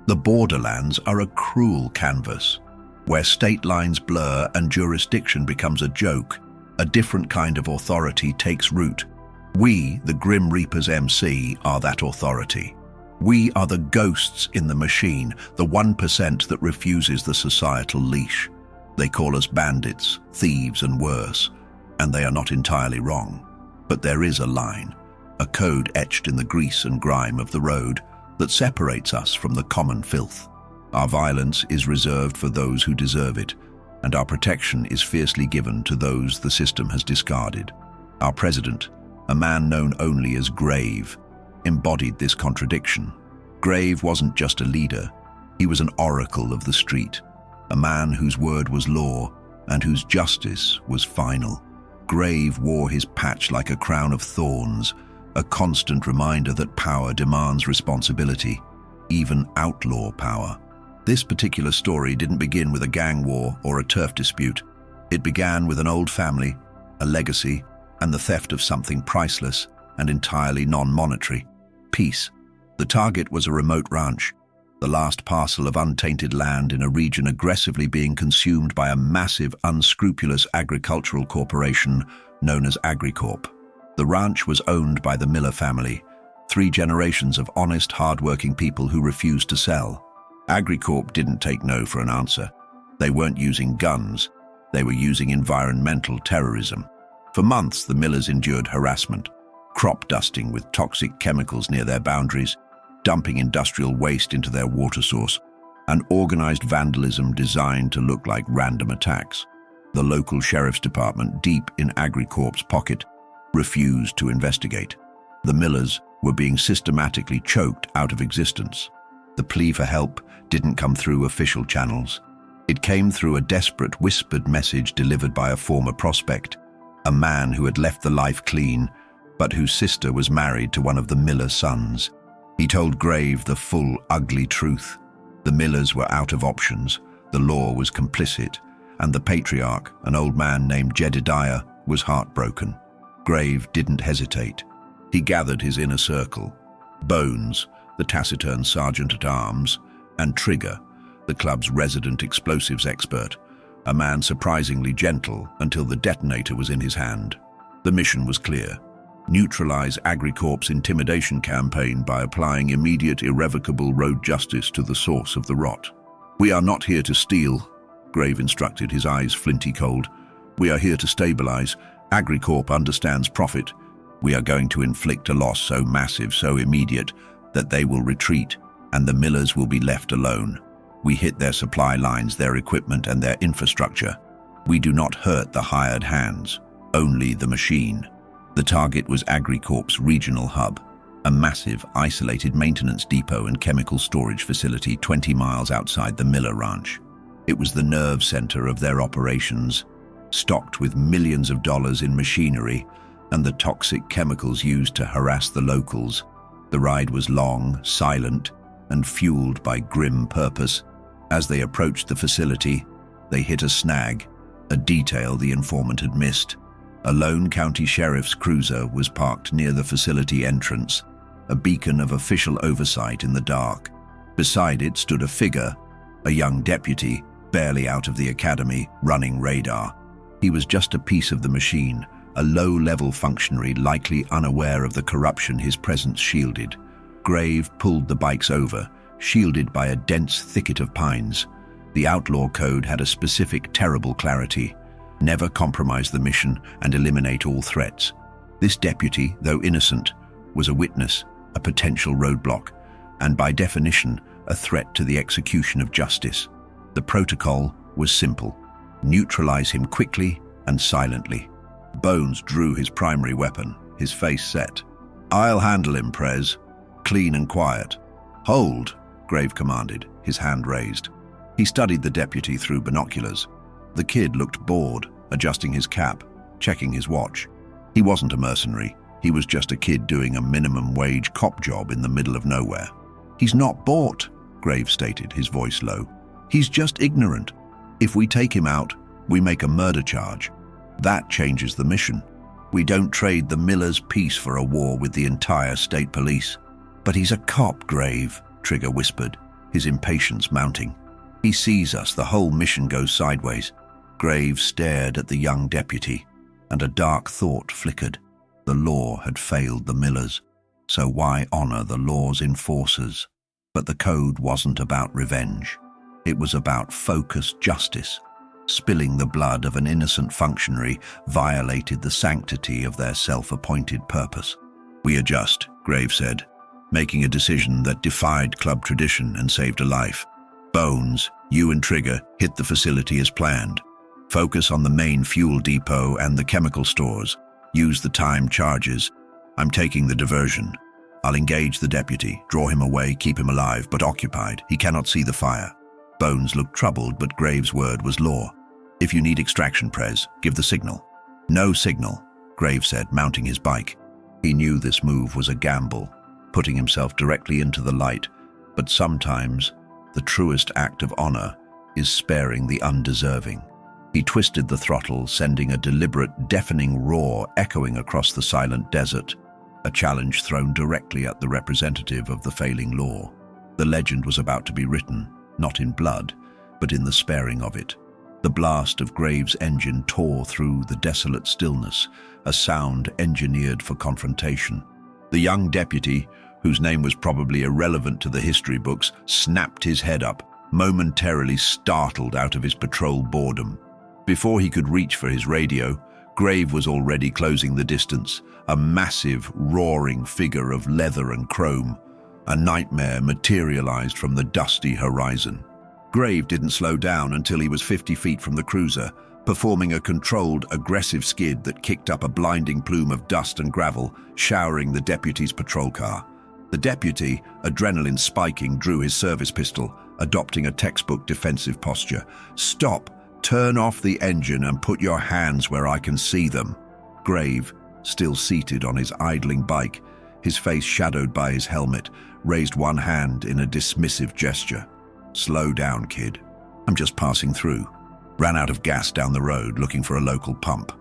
The borderlands are a cruel canvas, where state lines blur and jurisdiction becomes a joke. A different kind of authority takes root. We, the Grim Reaper's MC, are that authority. We are the ghosts in the machine, the 1% that refuses the societal leash. They call us bandits, thieves, and worse, and they are not entirely wrong. But there is a line, a code etched in the grease and grime of the road that separates us from the common filth. Our violence is reserved for those who deserve it, and our protection is fiercely given to those the system has discarded. Our president, a man known only as Grave, embodied this contradiction. Grave wasn't just a leader, he was an oracle of the street, a man whose word was law and whose justice was final. Grave wore his patch like a crown of thorns, a constant reminder that power demands responsibility, even outlaw power. This particular story didn't begin with a gang war or a turf dispute. It began with an old family, a legacy, and the theft of something priceless and entirely non-monetary: peace. The target was a remote ranch, the last parcel of untainted land in a region aggressively being consumed by a massive, unscrupulous agricultural corporation known as Agri-Corp. The ranch was owned by the Miller family, 3 generations of honest, hard-working people who refused to sell. Agri-Corp didn't take no for an answer. They weren't using guns, they were using environmental terrorism. For months, the Millers endured harassment, crop dusting with toxic chemicals near their boundaries, dumping industrial waste into their water source, and organized vandalism designed to look like random attacks. The local sheriff's department, deep in Agri-Corp's pocket, refused to investigate. The Millers were being systematically choked out of existence. The plea for help didn't come through official channels. It came through a desperate whispered message delivered by a former prospect, a man who had left the life clean, but whose sister was married to one of the Miller sons. He told Grave the full, ugly truth. The Millers were out of options, the law was complicit, and the patriarch, an old man named Jedediah, was heartbroken. Grave didn't hesitate. He gathered his inner circle: Bones, the taciturn sergeant-at-arms, and Trigger, the club's resident explosives expert, a man surprisingly gentle until the detonator was in his hand. The mission was clear: neutralize Agri-Corp's intimidation campaign by applying immediate, irrevocable road justice to the source of the rot. "We are not here to steal," Grave instructed, his eyes flinty cold. "We are here to stabilize. Agri-Corp understands profit. We are going to inflict a loss so massive, so immediate, that they will retreat, and the Millers will be left alone. We hit their supply lines, their equipment, and their infrastructure. We do not hurt the hired hands, only the machine." The target was Agri-Corp's regional hub, a massive, isolated maintenance depot and chemical storage facility 20 miles outside the Miller ranch. It was the nerve center of their operations, stocked with millions of dollars in machinery and the toxic chemicals used to harass the locals. The ride was long, silent, and fueled by grim purpose. As they approached the facility, they hit a snag, a detail the informant had missed. A lone county sheriff's cruiser was parked near the facility entrance, a beacon of official oversight in the dark. Beside it stood a figure, a young deputy, barely out of the academy, running radar. He was just a piece of the machine, a low-level functionary likely unaware of the corruption his presence shielded. Grave pulled the bikes over, shielded by a dense thicket of pines. The Outlaw Code had a specific, terrible clarity: never compromise the mission and eliminate all threats. This deputy, though innocent, was a witness, a potential roadblock, and by definition, a threat to the execution of justice. The protocol was simple: neutralize him quickly and silently. Bones drew his primary weapon, his face set. "I'll handle him, Prez. Clean and quiet." "Hold," Grave commanded, his hand raised. He studied the deputy through binoculars. The kid looked bored, adjusting his cap, checking his watch. He wasn't a mercenary. He was just a kid doing a minimum-wage cop job in the middle of nowhere. "He's not bought," Grave stated, his voice low. "He's just ignorant. If we take him out, we make a murder charge. That changes the mission. We don't trade the Millers' peace for a war with the entire state police." "But he's a cop, Grave," Trigger whispered, his impatience mounting. "He sees us, the whole mission goes sideways." Graves stared at the young deputy, and a dark thought flickered. The law had failed the millers, so why honor the law's enforcers? But the code wasn't about revenge. It was about focused justice. Spilling the blood of an innocent functionary violated the sanctity of their self-appointed purpose. "We adjust," Graves said, making a decision that defied club tradition and saved a life. "Bones, you and Trigger hit the facility as planned. Focus on the main fuel depot and the chemical stores. Use the time charges. I'm taking the diversion. I'll engage the deputy, draw him away, keep him alive, but occupied. He cannot see the fire." Bones looked troubled, but Graves' word was law. "If you need extraction, Prez, give the signal." "No signal," Graves said, mounting his bike. He knew this move was a gamble, putting himself directly into the light, but sometimes the truest act of honor is sparing the undeserving. He twisted the throttle, sending a deliberate, deafening roar echoing across the silent desert, a challenge thrown directly at the representative of the failing law. The legend was about to be written, not in blood, but in the sparing of it. The blast of Graves' engine tore through the desolate stillness, a sound engineered for confrontation. The young deputy, whose name was probably irrelevant to the history books, snapped his head up, momentarily startled out of his patrol boredom. Before he could reach for his radio, Grave was already closing the distance, a massive, roaring figure of leather and chrome. A nightmare materialized from the dusty horizon. Grave didn't slow down until he was 50 feet from the cruiser, performing a controlled, aggressive skid that kicked up a blinding plume of dust and gravel, showering the deputy's patrol car. The deputy, adrenaline spiking, drew his service pistol, adopting a textbook defensive posture. "Stop! Turn off the engine and put your hands where I can see them." Grave, still seated on his idling bike, his face shadowed by his helmet, raised one hand in a dismissive gesture. "Slow down, kid. I'm just passing through." Ran out of gas down the road looking for a local pump.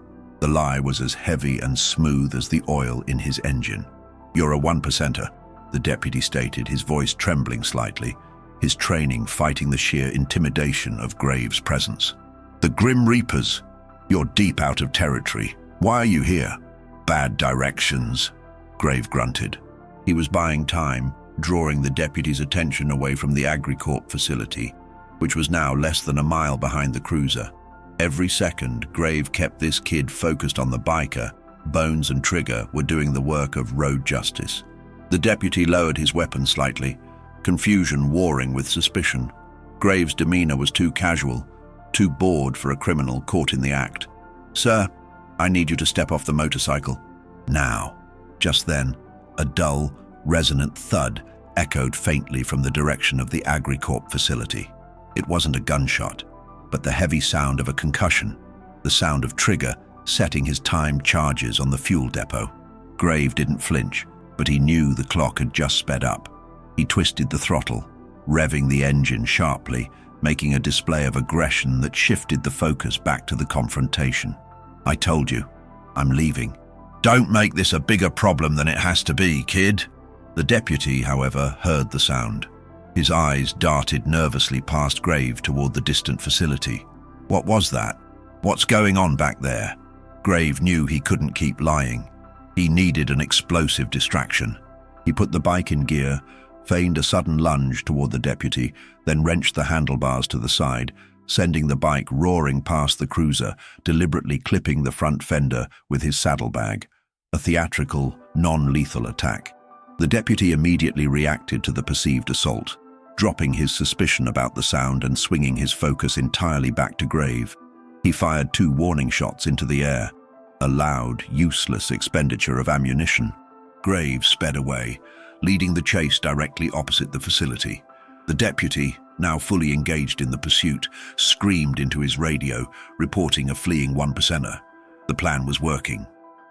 The lie was as heavy and smooth as the oil in his engine. "You're a 1%er, the deputy stated, his voice trembling slightly, his training fighting the sheer intimidation of Graves' presence. "The Grim Reapers. You're deep out of territory. Why are you here?" "Bad directions," Grave grunted. He was buying time, drawing the deputy's attention away from the Agri-Corp facility, which was now less than a mile behind the cruiser. Every second, Grave kept this kid focused on the biker. Bones and Trigger were doing the work of road justice. The deputy lowered his weapon slightly, confusion warring with suspicion. Graves' demeanor was too casual, too bored for a criminal caught in the act. "Sir, I need you to step off the motorcycle. Now." Just then, a dull, resonant thud echoed faintly from the direction of the Agri-Corp facility. It wasn't a gunshot, but the heavy sound of a concussion, the sound of Trigger setting his timed charges on the fuel depot. Grave didn't flinch, but he knew the clock had just sped up. He twisted the throttle, revving the engine sharply, making a display of aggression that shifted the focus back to the confrontation. "I told you, I'm leaving." "Don't make this a bigger problem than it has to be, kid." The deputy, however, heard the sound. His eyes darted nervously past Grave toward the distant facility. What was that? What's going on back there? Grave knew he couldn't keep lying. He needed an explosive distraction. He put the bike in gear, feigned a sudden lunge toward the deputy, then wrenched the handlebars to the side, sending the bike roaring past the cruiser, deliberately clipping the front fender with his saddlebag. A theatrical, non-lethal attack. The deputy immediately reacted to the perceived assault, dropping his suspicion about the sound and swinging his focus entirely back to Grave. He fired 2 warning shots into the air, a loud, useless expenditure of ammunition. Grave sped away, leading the chase directly opposite the facility. The deputy, now fully engaged in the pursuit, screamed into his radio, reporting a fleeing 1%er. The plan was working.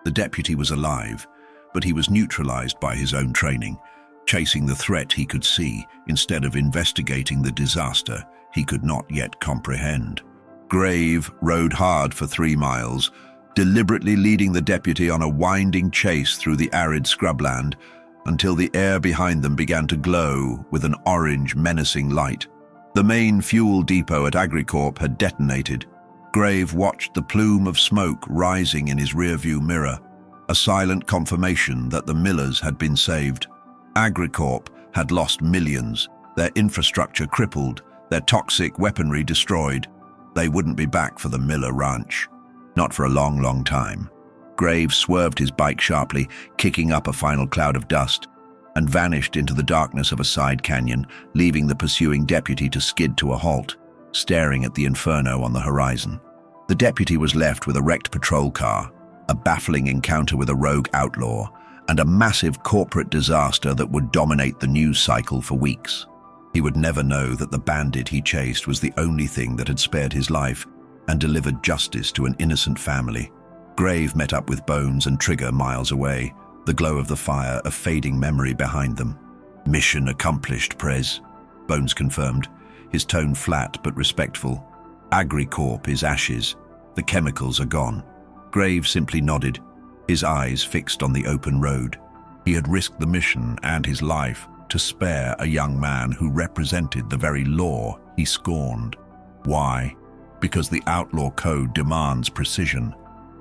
The deputy was alive, but he was neutralized by his own training, chasing the threat he could see instead of investigating the disaster he could not yet comprehend. Grave rode hard for 3 miles, deliberately leading the deputy on a winding chase through the arid scrubland until the air behind them began to glow with an orange, menacing light. The main fuel depot at Agri-Corp had detonated. Grave watched the plume of smoke rising in his rearview mirror, a silent confirmation that the millers had been saved. Agri-Corp had lost millions, their infrastructure crippled, their toxic weaponry destroyed. They wouldn't be back for the Miller Ranch. Not for a long, long time. Graves swerved his bike sharply, kicking up a final cloud of dust, and vanished into the darkness of a side canyon, leaving the pursuing deputy to skid to a halt, staring at the inferno on the horizon. The deputy was left with a wrecked patrol car, a baffling encounter with a rogue outlaw, and a massive corporate disaster that would dominate the news cycle for weeks. He would never know that the bandit he chased was the only thing that had spared his life and delivered justice to an innocent family. Grave met up with Bones and Trigger miles away, the glow of the fire a fading memory behind them. "Mission accomplished, Prez," Bones confirmed, his tone flat but respectful. "Agri-Corp is ashes. The chemicals are gone." Grave simply nodded, his eyes fixed on the open road. He had risked the mission and his life to spare a young man who represented the very law he scorned. Why? Because the Outlaw Code demands precision.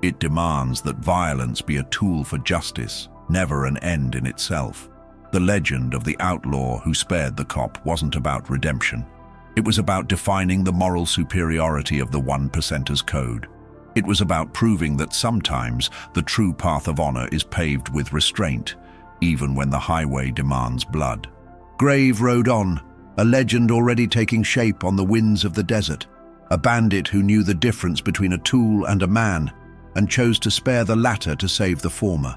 It demands that violence be a tool for justice, never an end in itself. The legend of the outlaw who spared the cop wasn't about redemption. It was about defining the moral superiority of the 1%ers code. It was about proving that sometimes the true path of honor is paved with restraint, even when the highway demands blood. Grave rode on, a legend already taking shape on the winds of the desert, a bandit who knew the difference between a tool and a man, and chose to spare the latter to save the former.